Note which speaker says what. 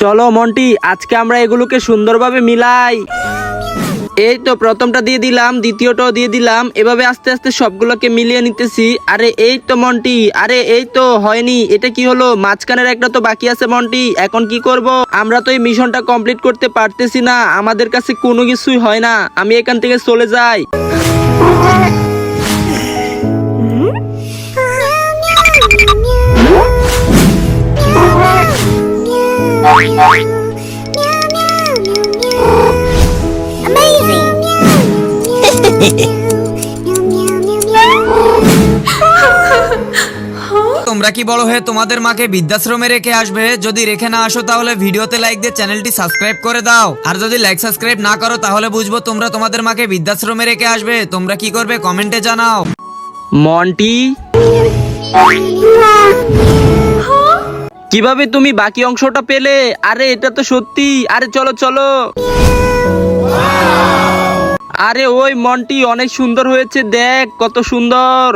Speaker 1: চলো মন্টি, আজকে আমরা এগুলোকে সুন্দরভাবে মিলাই। এই তো প্রথমটা দিয়ে দিলাম, দ্বিতীয়টাও দিয়ে দিলাম, এভাবে আস্তে আস্তে সবগুলোকে মিলিয়ে নিতেছি। আরে এই তো মন্টি, আরে এই তো হয়নি, এটা কি হলো? মাঝখানের একটা তো বাকি আছে মন্টি, এখন কি করব? আমরা তো এই মিশনটা কমপ্লিট করতে পারতেছি না, আমাদের কাছে কোনো কিছুই হয় না। আমি এখান থেকে চলে যাই।
Speaker 2: তোমরা কি বড় হয়ে তোমাদের মাকে বৃদ্ধাশ্রমে রেখে আসবে? যদি রেখে না আসো তাহলে ভিডিওতে লাইক দিয়ে চ্যানেলটি সাবস্ক্রাইব করে দাও। আর যদি লাইক সাবস্ক্রাইব না করো তাহলে বুঝবো তোমরা তোমাদের মাকে বৃদ্ধাশ্রমে রেখে আসবে। তোমরা কি করবে কমেন্টে জানাও।
Speaker 1: মন্টি, কিভাবে তুমি বাকি অংশটা পেলে? আরে এটা তো সত্যি। আরে চলো চলো। আরে ওই মন্টি, অনেক সুন্দর হয়েছে, দেখ কত সুন্দর।